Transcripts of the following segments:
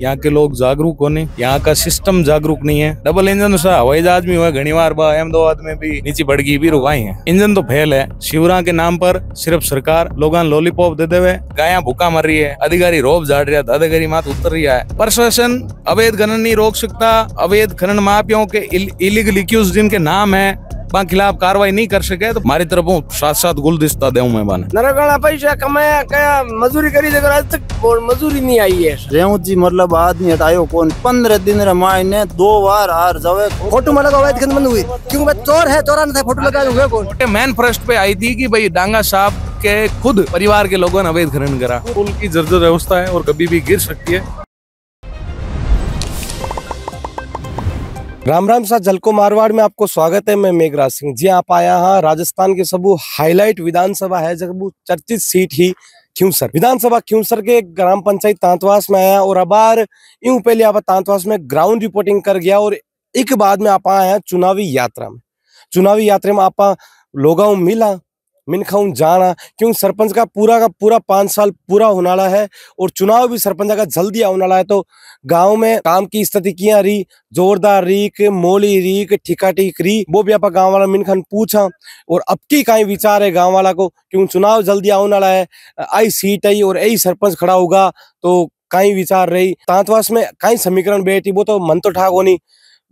यहाँ के लोग जागरूक होने, यहाँ का सिस्टम जागरूक नहीं है। डबल इंजन सा हवाई जहाज में हुआ घनी बार अहमदाबाद में भी नीचे बढ़गी भी रुकाई है। इंजन तो फेल है। शिवरा के नाम पर सिर्फ सरकार लोगों लॉलीपॉप दे देवे, गाया भूखा मर रही है, अधिकारी रोब झाड़ रहा, दादागिरी मात उतर रही है। प्रशासन अवैध खनन नहीं रोक सकता। अवैध खनन माफियाओं के इलीगल एक्यूज जिनके नाम है वहाँ खिलाफ कार्रवाई नहीं कर सके तो हमारी तरफ साथ साथ गुलदस्ता दे मैं बने नरगणा पैसा कमाया क्या मजदूरी करी देखो आज तक मजदूरी नहीं आई है। रेवत जी मतलब आदमी हटायो कौन 15 दिन रमायने 2 बार हार जावे फोटो में लगा अवैध खनन बंद हुई क्यों मैं चोर है चोरा नहीं था फोटो लगा हुए कौन मैन फर्स्ट पे आई थी कि भाई डांगा साहब के खुद परिवार के लोगों ने अवैध खनन करा। पुल की जर्जर व्यवस्था है और कभी भी गिर सकती है। राम राम सा जलको मारवाड़ में आपको स्वागत है। मैं मेघराज सिंह जी आप आया हाँ राजस्थान के सबू हाईलाइट विधानसभा है जब चर्चित सीट ही खियूसर विधानसभा खियूसर के ग्राम पंचायत तांतवास में आया और अबार यूं पहले आप तांतवास में ग्राउंड रिपोर्टिंग कर गया और एक बाद में आप आया चुनावी यात्रा में आप लोगों मिला मिनखाऊं जाना क्यों सरपंच का पूरा 5 साल पूरा होने वाला है और चुनाव भी सरपंच का जल्दी आने वाला है। तो गांव में काम की स्थिति किया रही, जोरदार रीक मोली रीक ठिका टीक री वो भी आप गांव वाला मिनखान पूछा और अब की कहीं विचार है गांव वाला को क्यों चुनाव जल्दी आने वाला है। आई सीट आई और यही सरपंच खड़ा होगा तो कहीं विचार रही तांतवास में कहीं समीकरण बैठी वो तो मन तो ठाक होनी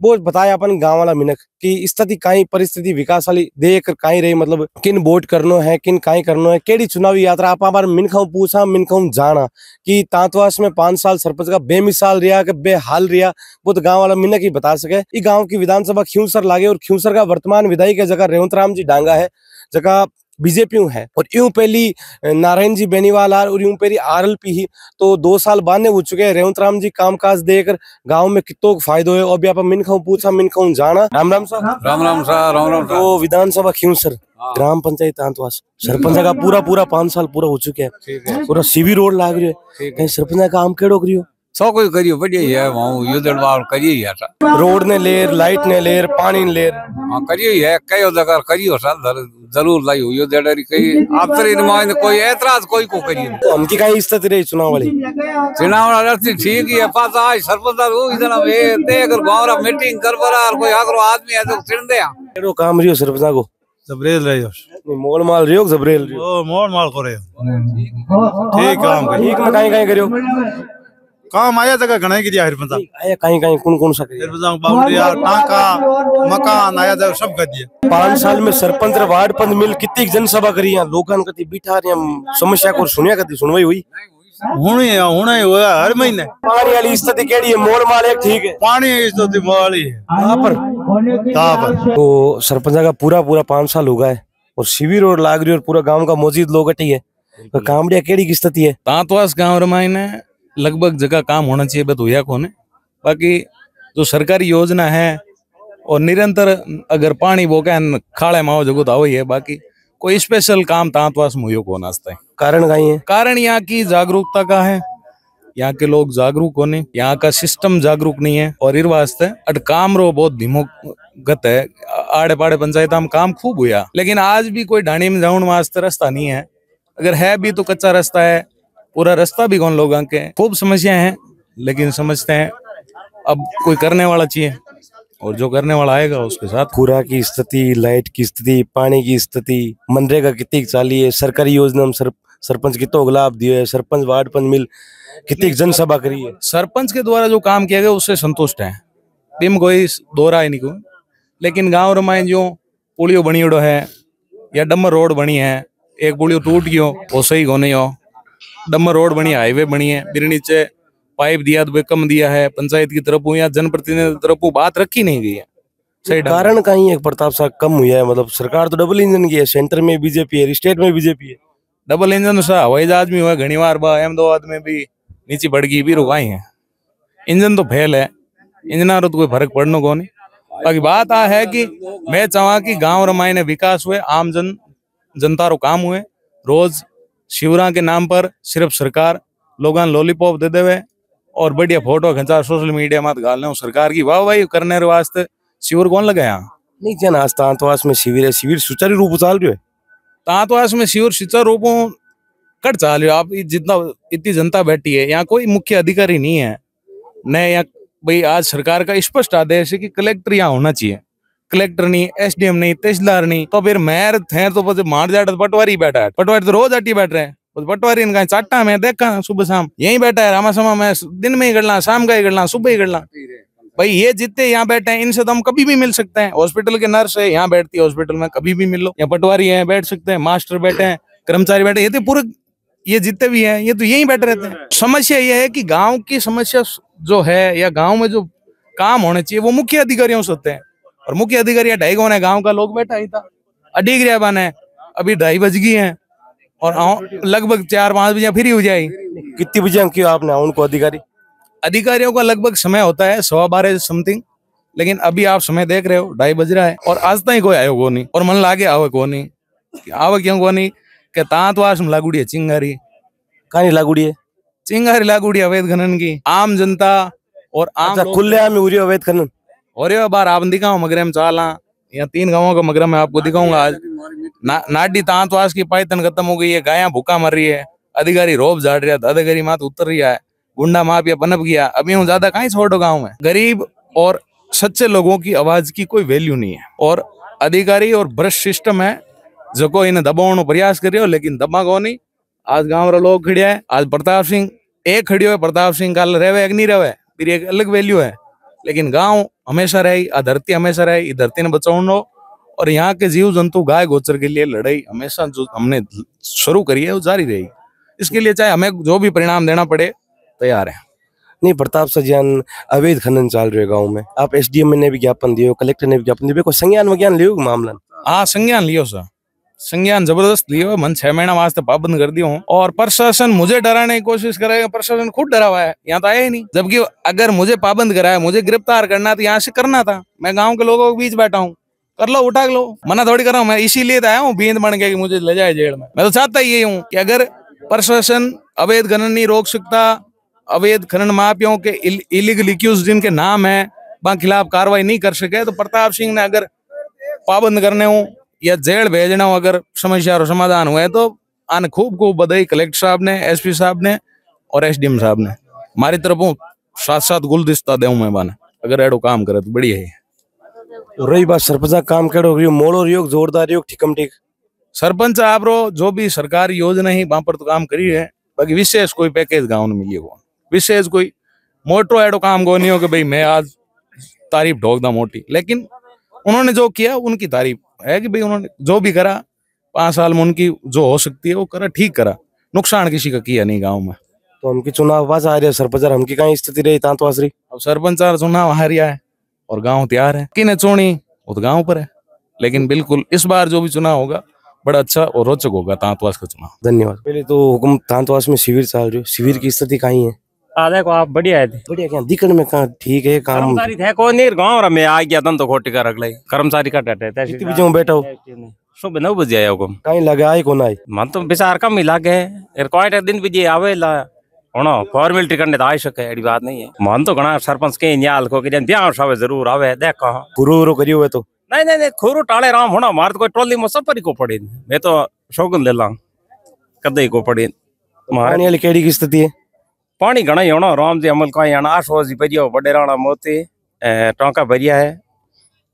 वो बताया अपन गांव वाला मिनक की स्थिति कहीं परिस्थिति विकास वाली देख कहीं रही मतलब किन वोट करनो है किन कहीं करनो है केड़ी चुनावी यात्रा आप मिनखाऊ पूछा मिनखाऊ जाना कि तांतवास में 5 साल सरपंच का बेमिसाल रिया के बेहाल रिया वो तो गांव वाला मिनक ही बता सके। इस गांव की विधानसभा खियूसर लागे और खियूसर का वर्तमान विधायक है जगह रेवंत राम जी डांगा है जगह बीजेपी है और यूं पहली नारायण जी बेनीवाल और यूं पहली आरएलपी ही तो 2 साल बाद हो चुके हैं। रेवंत राम जी कामकाज देकर गांव में कितो फायदो है और भी आप मिनखाऊ पूछा मिनखाऊ जाना। राम राम सा तो विधानसभा खियूसर ग्राम पंचायत तांतवास सरपंच का पूरा 5 साल पूरा हो चुके हैं। पूरा सीवी रोड लाग रही है कहीं सरपंच का काम केड़ो करियो सौ कोई करियो बढ़िया ही है वहाँ युद्धवार करिए ही है रोड ने लेर लाइट ने लेर पानी ने लेर हाँ करियो ही है कई जगह करियो साल जरूर लाई हुई युद्धवारी कही आप तो कोई एतराज कोई को करिए तो हमकी कहीं स्थिति रही चुनाव वाली रस्ती ठीक ही है पास आज सरपंच वो इतना देख गाँव मीटिंग कर कोई अगर आदमी है तो चिड़ दे केड़ो काम रियो सरपंच को जबरेल रहियो मोल माल रियो जबरेल रियो ओ मोल माल करे ठीक काम ठीक में कहीं करियो काम आया जगह घणा की दिया हरपंचा आया कहीं कौन सा करियो हरपंचा बावड़िया टाका मकान आया जगह सब कर दिया। 5 साल में सरपंच वार्ड पंच मिल कितनी जनसभा करी है लोगन कति बिठा रहे समस्या को सुनिया कति सुनवाई हुई हुणे हुआ हर महीने पानी वाली स्थिति केड़ी है मोल माल एक ठीक है पानी स्थिति वाली है पर तो सरपंच का पूरा 5 साल हो गए और शिविर रोड लाग रही और पूरा गांव का मौजूद लोग अटी है तो कामड़िया केड़ी की स्थिति है। तांतवास गाँव रमायने लगभग जगह काम होना चाहिए बट हुआ कौन है। बाकी जो सरकारी योजना है और निरंतर अगर पानी बोका खाड़े माओ जगह तो वही है। बाकी कोई स्पेशल काम तांतवास में हुआ कौन आता है। कारण कहीं है कारण यहाँ की जागरूकता का है। यहाँ के लोग जागरूक होने, यहाँ का सिस्टम जागरूक नहीं है और इस वास्ते अट काम रो बहुत धीमो गत है। आड़े पाड़े पंचायत में काम खूब हुआ लेकिन आज भी कोई ढाणी में जाऊन वास्ते रास्ता नहीं है। अगर है भी तो कच्चा रास्ता है, पूरा रास्ता भी कौन लोगों के खूब समस्या है लेकिन समझते हैं अब कोई करने वाला चाहिए और जो करने वाला आएगा उसके साथ। पूरा की स्थिति, लाइट की स्थिति, पानी की स्थिति, मनरेगा कितनी चाली है, सरकारी योजना में सरपंच कितो लाभ दियो है, सरपंच वार्ड पंच मिल कितनी जनसभा करी है। सरपंच के द्वारा जो काम किया गया उससे संतुष्ट है, बिम कोई दोहरा नहीं को। लेकिन गाँव रमायन जो पुलियो बनी उड़ो है या डम्बर रोड बनी है, एक पुलियो टूट गयो वो सही को नहीं हो। डम्बर रोड बनी, हाईवे बनी है, फिर नीचे पाइप दिया तो कम दिया है पंचायत की तरफ या जनप्रतिनिधि की तरफ बात रखी नहीं गई है। सही कारण कहीं है प्रताप साहब कम हुआ है मतलब सरकार तो डबल इंजन की है, सेंटर में बीजेपी है, स्टेट में बीजेपी है। डबल इंजन सा हवाई जहाज में हुआ घनी बार अहमदाबाद में भी नीचे बढ़गी भी रुकाई है। इंजन तो फेल है, इंजना तो कोई फर्क पड़ने को नहीं। बाकी बात आ है कि मैं चाहवा कि गांव रमायने विकास हुए, आम जनता रो काम हुए। रोज शिवरा के नाम पर सिर्फ सरकार लोगों लॉलीपॉप दे देवे और बढ़िया फोटो खिंचा सोशल मीडिया मत गालने सरकार की वाहवाही करने वास्ते शिविर कौन लगाया नहीं जन आज तांतवास में शिविर है, शिविर सुचारू रूप चाल रही है। तांतवास में शिविर सुचारू रूपों कट चाल रही है। आप जितना इतनी जनता बैठी है यहाँ कोई मुख्य अधिकारी नहीं है नए या भाई आज सरकार का स्पष्ट आदेश है कि कलेक्टर यहाँ होना चाहिए, कलेक्टर नहीं, एसडीएम नहीं, तहसीलदार नहीं, तो फिर मेयर थे तो मार जाट पटवारी बैठा है, पटवारी तो रोज अटी बैठ रहे हैं, पटवारी इनका चाटा में देखा सुबह शाम यही बैठा है, रामा समा में दिन में ही गड़ला, शाम का ही गड़ला, सुबह ही गड़ला। भाई ये जितने यहाँ बैठे हैं इनसे तो हम कभी भी मिल सकते हैं। हॉस्पिटल के नर्स है यहाँ बैठती है, हॉस्पिटल में कभी भी मिल लो, यहाँ पटवारी है बैठ सकते हैं, मास्टर बैठे हैं, कर्मचारी बैठे, ये तो पूरे ये जितने भी हैं ये तो यही बैठे रहते हैं। समस्या ये है कि गांव की समस्या जो है या गांव में जो काम होने चाहिए वो मुख्य अधिकारियों से होते हैं, और मुख्य अधिकारी 2:30 होने गांव का लोग बैठा ही था, अडीग रहा बने, अभी 2:30 बज गई है और लगभग 4-5 बजे फ्री हो जाएगी। कितनी बजे किया आपने उनको अधिकारियों का लगभग समय होता है 12:15 समथिंग, लेकिन अभी आप समय देख रहे हो 2:30 बज रहा है और आज तक कोई आयो को नहीं, और मन लागे आवे को नहीं, आवे क्यों को नहीं के तांतवास में लागूड़ी है चिंगारी, कहानी लागूड़ी है चिंगारी लागूड़ी अवैध खनन की, आम जनता और आम अच्छा खुले आम में अवैध खनन और ये बार आप दिखाऊं मगरे में चाला या 3 गांवों का मगरा में आपको दिखाऊंगा। आज नाडी तांतवास की पायतन खत्म हो गई है, गायां भूखा मर रही है, अधिकारी रोब झाड़ रहा है, अधिकारी मात उतर रहा है, गुंडा माफिया पनप गया, अभी हूँ ज्यादा कहीं छोड़ो गाँव में। गरीब और सच्चे लोगों की आवाज की कोई वैल्यू नहीं है, और अधिकारी और भ्रष्ट सिस्टम है जो को इन्हें दबाने प्रयास कर रहे हो, लेकिन दबा को नहीं। आज गाँव रे लोग खड़िया है, आज प्रताप सिंह एक खड़ियो है, प्रताप सिंह कल रहे नहीं रहे फिर एक अलग वैल्यू है, लेकिन गांव हमेशा रही, धरती हमेशा रही, धरती ने बचाओ, और यहाँ के जीव जंतु गाय गोचर के लिए लड़ाई हमेशा जो हमने शुरू करी है वो जारी रहेगी। इसके लिए चाहे हमें जो भी परिणाम देना पड़े तैयार है। नहीं प्रताप सज्जन अवैध खनन चल रहे गाँव में, आप एसडीएम ने भी ज्ञापन दियो, कलेक्टर ने भी ज्ञापन दियो, कोई संज्ञान वज्ञान लियो मामला? हाँ संज्ञान लियो सर, संज्ञान जबरदस्त लियो, मन 6 महीना वास्ते पाबंद कर दियो हूँ, और प्रशासन मुझे डराने की कोशिश करेगा, प्रशासन खुद डरा हुआ है, यहाँ तो आया ही नहीं। जबकि अगर मुझे पाबंद कराया, मुझे गिरफ्तार करना तो यहाँ से करना था, मैं गाँव के लोगों के बीच बैठा हूँ, कर लो उठा लो, मना थोड़ी कर रहा हूँ मैं, इसीलिए तो आया हूँ बींद बन के कि मुझे ले जाए जेल में। मैं तो चाहता ही हूँ कि अगर प्रशासन अवैध खनन नहीं रोक सकता, अवैध खनन माफियाओं के इलीगल एक्यूज जिनके नाम है वहां खिलाफ कार्रवाई नहीं कर सके, तो प्रताप सिंह ने अगर पाबंद करने हो या जेल भेजना हो, अगर समस्या और समाधान हुए तो आने खूब बधाई कलेक्टर साहब ने, एसपी साहब ने और एसडीएम साहब ने, हमारी तरफ साथ गुलदस्ता दे मैं बाने, अगर एडो काम करे तो बढ़िया है। रही बात सरपंच काम करो मोड़ो योग जोरदार योग ठीकम ठीक, सरपंच आप रो जो भी सरकारी योजना ही वहां पर तो काम करी है, बाकी विशेष कोई पैकेज गाँव में मिली हो, विशेष कोई मोटो एडो काम को नहीं हो कि भाई मैं आज तारीफ ढोक दा मोटी, लेकिन उन्होंने जो किया उनकी तारीफ है कि भाई उन्होंने जो भी करा 5 साल में उनकी जो हो सकती है वो करा, ठीक करा, नुकसान किसी का किया नहीं गाँव में। तो हमकी चुनाव बाज आ रहे सरपंच हमकी कहीं स्थिति रही तांतवास रही, अब सरपंच चुनाव हारिया है और गाँव तैयार है, किने चोनी वो तो गाँव पर है, लेकिन बिल्कुल इस बार जो भी चुनाव होगा बड़ा अच्छा और रोचक होगा तांतवास का चुनाव। धन्यवाद। पहले तो हुकुम तांतवास में शिविर चल रही, शिविर की स्थिति कहीं है? देखो आप बढ़िया है, बढ़िया क्या दिखने में कहाँ ठीक है काम? कर्मचारी थे कौन नहीं गाँव में आ गया तो खोटी का रख लाई, कर्मचारी का डटे कितनी बजे में बैठा हो? सुबह 9 बजे आया हुकुम, कहीं लगे आई कौन आई? मन तो विचार कम ही लागे, कोई दिन भी आवे ला होना फॉर्मेलिटी करने तो आ सके, ऐसी बात नहीं है। मन तो घना सरपंच के न्याल को कि ब्याह सब जरूर आवे, देख कहा गुरु करियो हुए तो नहीं खोरू टाले राम होना, मार तो कोई ट्रॉली में सब को पड़े, मैं तो शौगन ले ला कदे को पड़े। पानी वाली केड़ी की स्थिति है? पानी घना ही होना, राम जी अमल का आना 8 बजे भरिया बड़े राणा मोती टोंका भरिया है,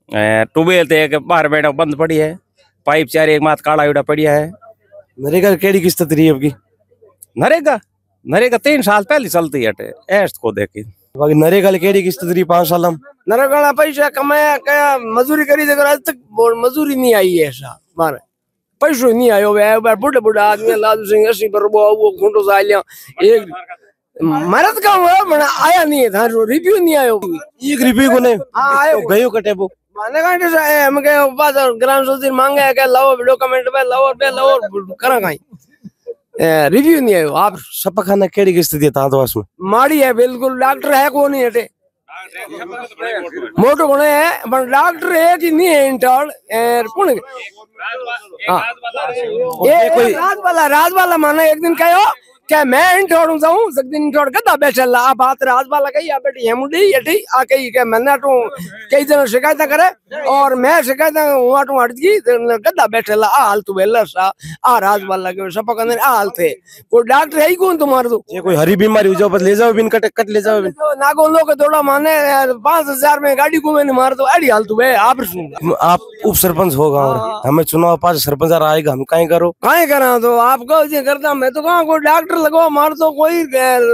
ट्यूबवेल एक 12 महीना बंद पड़ी है, पाइप 4 एक मात काला उड़ा पड़िया है। नरेगा केड़ी की स्थिति रही आपकी? नरेगा 3 साल पहले चलती है एस्ट को देखी, बाकी नरेगा केड़ी की स्थिति रही 5 साल हम? नरेगा पैसा कमाया क्या मजदूरी करी देखो आज तक मजदूरी नहीं आई है साहब, मारे पैसो नहीं आयो, बुढ़े बुढ़ा आदमी लालू सिंह 80 पर वो घंटो से आया एक मरद का हुआ आया नहीं है था, रिव्यू नहीं आयो, एक रिव्यू को नहीं हाँ आयो गयो कटे वो माने कांटे से आए हम के पास ग्राम सचिव मांगे क्या लाओ डॉक्यूमेंट पे लाओ करा कहीं रिव्यू नहीं आयो। आप सपखाना केड़ी की स्थिति है तांतवास में? माड़ी है बिल्कुल, डॉक्टर है कौन नहीं हटे, मोटो कोने है पर डॉक्टर है कि नहीं है इंटर्न कौन हां ये कोई रात वाला माना एक दिन कहो क्या मैं इंठोड़ू जाऊं सकदिन इंठोड़ गदा बैठल आ बात राज वाला कही आ बेटी हेमुडी यटी आ कही के मन्ना तो कई जन शिकायत करे और मैं शिकायत हुआ तो हट गई गदा बैठल आ हाल तू बेला सा आ राज वाला के सपा कंदे आ हाल थे कोई डॉक्टर है ही कौन तुम्हारे तो ये कोई हरी बीमारी हो जाओ बस ले जाओ बिन कट ले जाओ नागो लोग थोड़ा माने 5000 में गाड़ी को मैंने मार दो अड़ी हाल तू बे आप आप उप सरपंच हो गाँव हमें चुनाव पास सरपंच आएगा हम कहीं करो काहे करा तो आपको ये करता मैं तो कहा कोई डॉक्टर लगवा मार तो कोई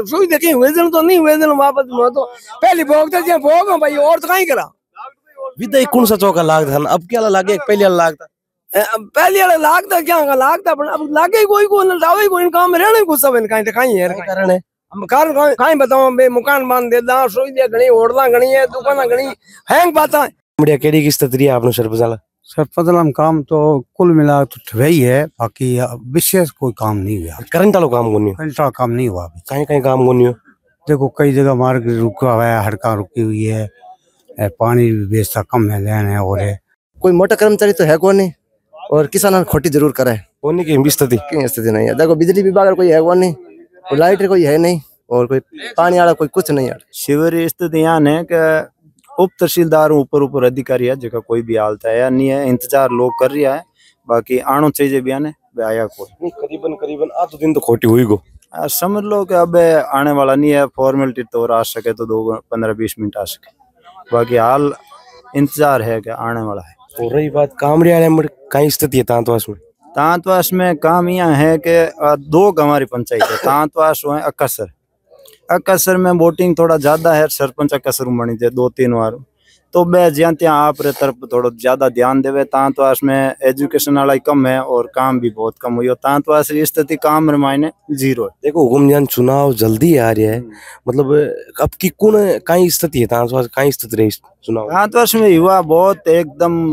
सुई देखी वेजन तो नहीं वेजन वापस मैं तो पहली भोग तो भोग भाई और तो कहीं करा विदय कौन सा चौका लाग था अब क्या लागे पहले लाग था पहले वाला लागता क्या लागता अब लागे कोई को ना लावे कोई काम रहने को सब कहीं कहीं है कारण है हम कारण कहीं बताओ बे मकान बांध देदा सुई दे घणी ओढ़दा घणी है दुकान घणी हैंग बाता बढ़िया केड़ी की स्थिति है आपने सरपंच वाला सरपंच काम तो कुल मिला तो वही है, बाकी विशेष कोई काम नहीं हुआ। करंट वाला काम कोनी करंट काम नहीं हुआ अभी। कहीं कहीं काम कोनी हो। देखो कई जगह मार्ग रुका हुआ है, हड़का रुकी हुई है, पानी भी बेचता कम है लेने और है। कोई मोटा कर्मचारी तो है कौन नहीं, और किसान खोटी जरूर करे कोनी की स्थिति नहीं है। देखो बिजली विभाग कोई है कौन नहीं, कोई लाइट कोई है नहीं, और कोई पानी वाला कोई कुछ नहीं है। शिविर स्थिति यहाँ है कि उप तहसीलदार ऊपर अधिकारी है जगह कोई भी हालत है या नहीं है, इंतजार लोग कर रहा है। बाकी आनो चाहिए बयान है आया कोई करीबन आ तो दिन तो खोटी हुई गो समझ लो कि अब आने वाला नहीं है। फॉर्मेलिटी तो आ सके तो 15-20 मिनट आ सके, बाकी हाल इंतजार है कि आने वाला है। तो रही बात कामरे वाले में कहीं स्थिति है तांतवास में काम यहाँ है कि 2 हमारी पंचायत है, तांतवास है अक्सर में वोटिंग थोड़ा ज्यादा है। सरपंच अक्सर बनी थे 2-3 बार, तो बे ज्यादा त्या आप रे तरफ थोड़ा ज्यादा ध्यान देवे। तांतवास में एजुकेशन वाला कम है और काम भी बहुत कम हुई। तांतवास की स्थिति काम मायने 0 है। देखो हुकुमजान चुनाव जल्दी आ रहा है, मतलब अब की कौन कहीं स्थिति है तांतवास कहीं स्थिति रही चुनाव? तांतवास में युवा बहुत एकदम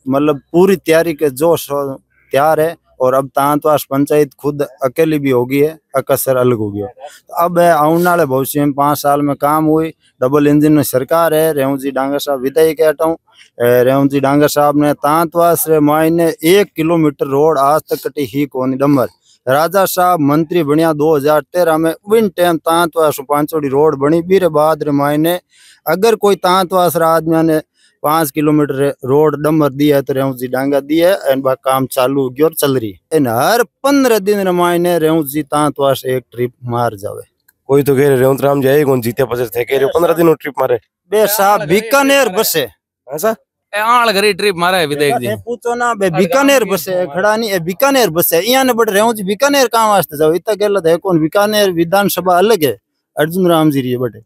मतलब पूरी तैयारी के जोश तैयार है, और अब तांतवास पंचायत खुद अकेली भी होगी है, अक्सर अलग हो गया। तो अब आने वाले भविष्य में 5 साल में काम हुई। डबल इंजन में सरकार है। रेवंत जी डांगर साहब विधायक हटा हूँ। रेवंत जी डांगर साहब ने तांतवास रे मायने 1 किलोमीटर रोड आज तक कटी ही कोनी डंबर। राजा साहब मंत्री बनिया 2013 में, विन टाइम तांतवास पांचोड़ी रोड बनी। फिर बाद रे मायने अगर कोई तांतवास आदमी ने 5 किलोमीटर रोड डंबर दिया है तो रेवंत जी डांगा दिया है, एंड काम चालू होगी और चल रही है। हर 15 दिन मायने रेवंत जी तांतवास एक ट्रिप मार जावे। कोई तो कह रहे रेवंत राम जी कौन जीते पचर थे, कह रहे 15 दिन ट्रिप मारे बे साहब बीकानेर बसे ऐसा आल घरी ट्रिप मारा है विधायक जी। पूछो ना बे बीकानेर बसे खड़ा नहीं है, बीकानेर बसे यहाँ ने बड़े रेवंत जी बीकानेर कहाँ वास्ते जाओ, इतना गलत है कौन। बीकानेर विधानसभा अलग है, अर्जुन राम जी रही बटे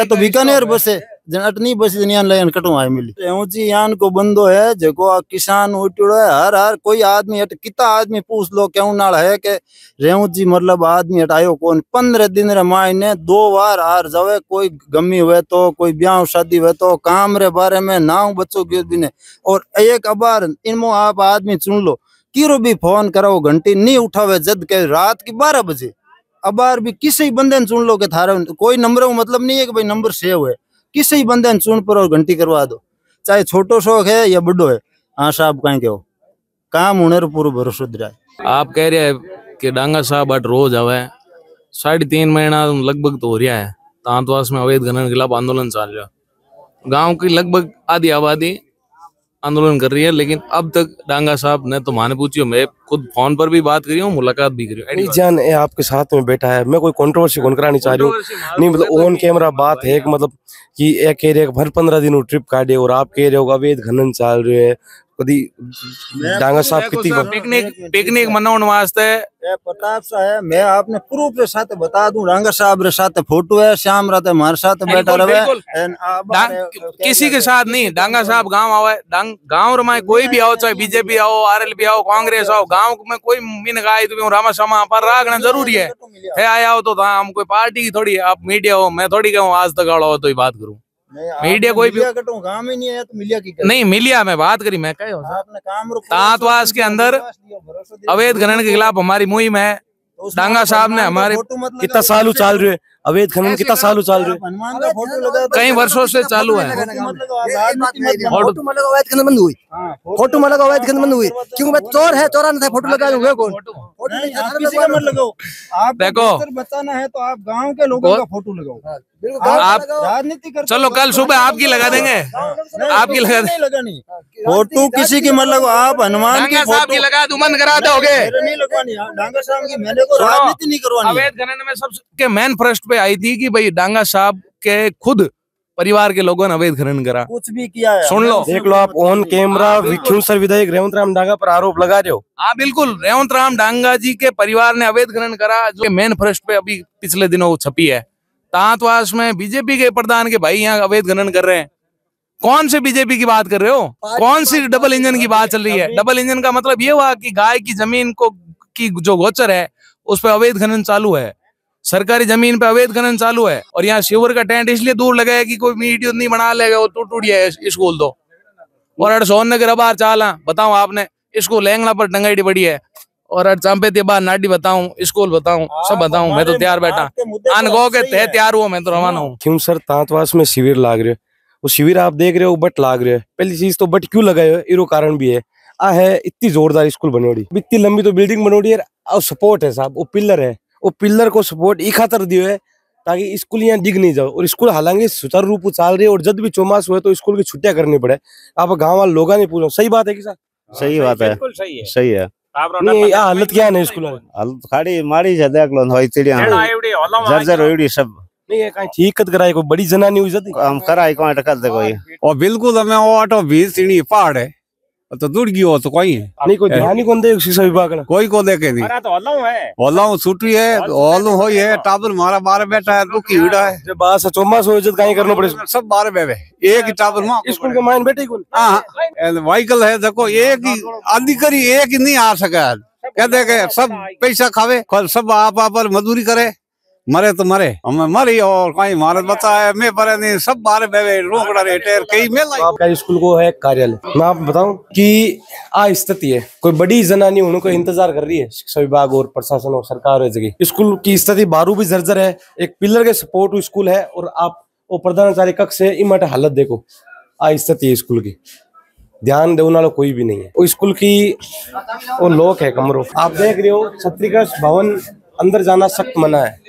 तो बीकानेर बसे अटनी बस लाइन कटो आए मिली। रेवंत जी यान को बंदो है जो किसान उठो है। हर कोई आदमी हट कितना आदमी पूछ लो क्यों नाल है कि रेवंत जी मतलब आदमी हटायो कौन। 15 दिन रे मायने 2 बार हार जावे, कोई गमी हुए तो कोई ब्याह शादी हुए तो काम रे बारे में नाव बच्चों की। और एक अबार इनमो आप आदमी चुन लो, किरो भी फोन करो घंटी नहीं उठावे, जद के रात की 12 बजे अबार भी किसी बंदे ने चुन लो के थारा कोई नंबर मतलब नहीं है कि भाई नंबर सेव है, किसी बंदे ने चुन पर और घंटी करवा दो, चाहे छोटो शौक है या बड़ो है। हाँ साहब कहीं कहो काम होने पूरा भरोसा दिया। आप कह रहे हैं कि डांगा साहब अट रोज आवे, 3.5 महीना लगभग तो हो रहा है तांतवास में अवैध खनन के खिलाफ आंदोलन चल रहा। गांव की लगभग आधी आबादी आंदोलन कर रही है, लेकिन अब तक डांगा साहब ने तो माने पूछियो, मैं खुद फोन पर भी बात करी हूँ, मुलाकात भी करी हूँ। जान ये आपके साथ में बैठा है, मैं कोई कंट्रोवर्सी कौन करानी चाह रही हूँ नहीं, मतलब ऑन कैमरा बात है कि मतलब कि एक कह रहे हर 15 दिन ट्रिप काटे और आप कह रहे हो अवैध खनन चल रहे है। कभी डांगा साहब कितनी पिकनिक मनाने वास्ते प्रताप साहब है, मैं आपने प्रूफ के साथ बता दूं। डांगा साहब रे साथ फोटो है, श्याम रात हमारे साथ बैठा रहे। किसी के साथ नहीं, डांगा साहब गांव आवे, गांव में कोई भी आओ, चाहे बीजेपी आओ, आरएलपी आओ, कांग्रेस आओ, गांव में कोई मीन गाय तो रामा शमा पर राखना जरूरी है आया हो तो हम कोई पार्टी की थोड़ी, आप मीडिया हो, मैं थोड़ी कहूँ आज तक आड़ो हो तो ही बात करूँ। मीडिया कोई भी काम ही नहीं है तो मिलिया की नहीं मिलिया, मैं बात करी, मैं कह तांतवास के अंदर अवैध खनन के खिलाफ हमारी मुहिम है, डांगा साहब ने हमारे कितना साल चाल रहे अवैध खनन, कितना साल चाल रहे कई वर्षों से चालू है। फोटो में लगा अवैध खनन बंद हुई, फोटो में लगा अवैध खनन बंद हुई, क्योंकि मैं चोर है, चोरा नहीं था, फोटो लगा हुए कौन? आप देखो, बचाना है तो आप गांव के लोगों का फोटो लगाओ। आप राजनीति करते चलो कल सुबह आपकी लगा देंगे, आपकी लगा देंगे। फोटो किसी की मत लगो, आप हनुमान की डांगा साहब की लगा दो, मन करा दोगे। नहीं लगवानी, डांगा साहब की मैंने को राजनीति नहीं करवानी। अवैध खनन में सबके मेन फर्स्ट पे आई थी कि भाई डांगा साहब के खुद परिवार के लोगों ने अवैध खनन करा, कुछ भी किया है, सुन लो, देख लो आप ऑन कैमरा क्यूंसर विधायक रेवंत राम डांगा पर आरोप लगा रहे हो। हाँ बिल्कुल, रेवंत राम डांगा जी के परिवार ने अवैध खनन करा, जो मेन फर्स्ट पे अभी पिछले दिनों छपी है। तांतवास में बीजेपी के प्रधान के भाई यहाँ अवैध खनन कर रहे हैं। कौन से बीजेपी की बात कर रहे हो? कौन सी डबल इंजन की बात चल रही है? डबल इंजन का मतलब ये हुआ कि गाय की जमीन को की जो गोचर है उस पर अवैध खनन चालू है, सरकारी जमीन पे अवैध खनन चालू है। और यहाँ शिवर का टेंट इसलिए दूर लगा है कि कोई वीडियो नहीं बना लेगा, वो टूट है स्कूल तो। और अड़ सोन नगर अबार चाला बताऊं आपने, स्कूल लेंगला पर टंगाई बड़ी है, और अड़ चांपेती बार नाडी बताऊं, स्कूल बताऊं, सब बताऊं, मैं तो तैयार बैठा अनगो के तय तैयार हुआ, मैं तो रवाना हूँ। क्यों सर तांतवास में शिविर लाग रहे हो, वो शिविर आप देख रहे हो बट लाग रहे हो। पहली चीज तो बट क्यों लगाए हो, इरो कारण भी है। आ है इतनी जोरदार स्कूल बनोड़ी, इतनी लंबी तो बिल्डिंग बनोड़ी है, और सपोर्ट है साहब, वो पिलर है, वो पिलर को सपोर्ट ई खातर दियो है ताकि स्कूल यहाँ डिग नहीं जाओ। और स्कूल हालांकि सुचारू रूप चाल रही है, और जब भी चौमास हुए तो स्कूल की छुट्टियां करनी पड़े। आप गाँव वाले लोग नहीं पूछो, सही बात है कि सर? सही बात है, सही है। नहीं हालत क्या है स्कूल हालत खाड़ी मारी है, देख लो होई चिड़िया जर्जर होईडी सब नहीं है, कहीं ठीक कद कराई, कोई बड़ी जनानी हुई जाती हम कराई कौन टकर दे कोई। और बिल्कुल हमें वो ऑटो भी सीढ़ी पहाड़ है तो दूर गई हो तो कोई है नहीं, कोई ध्यान ही कौन दे शिक्षा विभाग ने, कोई को देखे नहीं। ओलाऊ छुट्टी है, ओलू होई है, टाबर मारा बाहर बैठा है, दुखी हुआ है। जब बात चौमास हो जब कहीं करना पड़े, सब बाहर बैठे, एक ही टाबर मां स्कूल के माइन बैठे कौन? हाँ व्हीकल है, देखो एक ही आदि करी, एक ही नहीं आ सका। कहते के सब पैसा खावे, सब आप मजदूरी करे, मरे तो मरे, हमें मरी और कहीं मारत बता है, मैं परे नहीं, सब बारे बेवे रोकड़ा रे टेर कई मेला। आपका स्कूल को है कार्यालय, मैं आप बताऊं कि आ स्थिति है, कोई बड़ी जनानी उनको इंतजार कर रही है शिक्षा विभाग और प्रशासन और सरकार जगह। स्कूल की स्थिति बारू भी जर्जर है, एक पिलर के सपोर्ट स्कूल है, और आप वो प्रधानाचार्य कक्ष है, इमट हालत देखो, आ स्थिति है स्कूल की, ध्यान देने वाला कोई भी नहीं है। वो स्कूल की वो लोक है कमरों, आप देख रहे हो छत्तीसगढ़ भवन अंदर जाना सख्त मना है,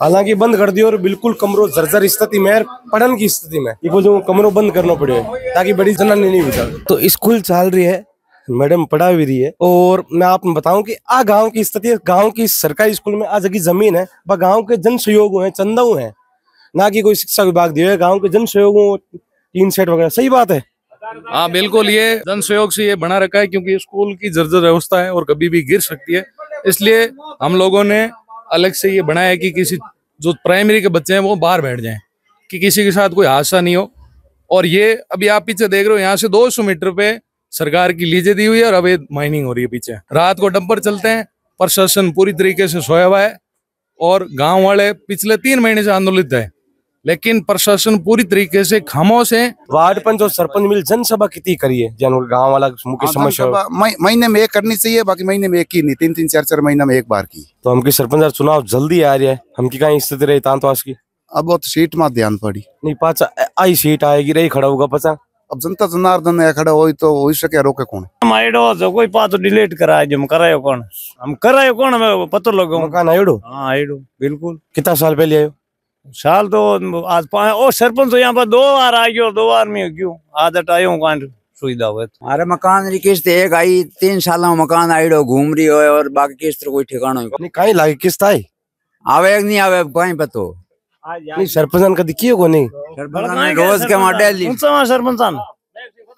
हालांकि बंद कर दिया, और बिल्कुल कमरों जर्जर स्थिति में, पढ़न की स्थिति में, ये जो कमरों बंद करना पड़े ताकि बड़ी जनानी नहीं बिता। तो स्कूल चल रही है, मैडम पढ़ा भी रही है। और मैं आपको बताऊं कि आ गांव की स्थिति, गांव की सरकारी स्कूल में आज की जमीन है वह गांव के जन सहयोग है, चंदा है, ना कि कोई शिक्षा विभाग दिया है, गांव के जन सहयोग टीन सेट वगैरह। सही बात है, हाँ बिल्कुल, ये जन सहयोग से ये बना रखा है, क्योंकि स्कूल की जर्जर व्यवस्था है और कभी भी गिर सकती है। इसलिए हम लोगों ने अलग से ये बनाया है कि किसी जो प्राइमरी के बच्चे हैं वो बाहर बैठ जाएं, कि किसी के साथ कोई हादसा नहीं हो। और ये अभी आप पीछे देख रहे हो, यहाँ से 200 मीटर पे सरकार की लीजें दी हुई है और अवैध माइनिंग हो रही है पीछे। रात को डंपर चलते हैं, प्रशासन पूरी तरीके से सोया हुआ है, और गाँव वाले पिछले 3 महीने से आंदोलित है, लेकिन प्रशासन पूरी तरीके से खामोश है। वार्ड पंच और सरपंच मिल जनसभा कितनी करी है, गाँव वाला मुख्य समस्या महीने में एक करनी चाहिए, बाकी महीने में एक ही नहीं, 3-3, 4-4 महीना में एक बार की। तो हमकी सरपंच चुनाव जल्दी आ रहा है, हमकी कहीं स्थिति रही तांतवास की? अब वो तो सीट में ध्यान पड़ी नहीं, पाचा आई सीट आएगी, रही खड़ा होगा पचा। अब जनता जनार्दन है खड़ा हो तो हो सके, रोके कौन? आइडो जो कोई पातो डिलीट कराए, जो हम करायो कौन, हम करायो कौन, हमें पता लगो मकान आइडो। हाँ आइडो बिल्कुल। कितना साल पहले आयो? साल तो आज 5। ओ सरपंच तो यहाँ पर 2 बार आ गयो, 2 बार में क्यों आदत आयो कांड सुविधा हुए। अरे मकान री किस्त एक आई, 3 साल में मकान आइडो घूम रही हो, और बाकी किस्त कोई ठिकाना नहीं, कहीं लागे किस्त आई आवे नहीं आवे कहीं पतो नहीं। सरपंच का दिखियो को नहीं, रोज के मॉडल सरपंच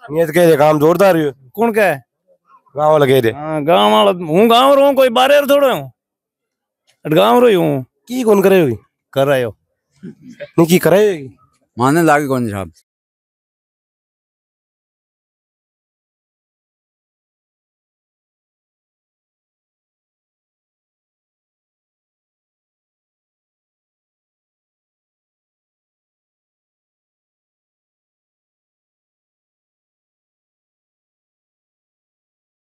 नियत कह दे काम जोरदार है। कौन कहे? गाँव वाला कह दे। गाँव वाला हूँ, गाँव रो कोई बाहर थोड़ा हूँ, गाँव रो हूँ। की कौन करे करायो करायो नहीं की करायो माने लागे कौन साहब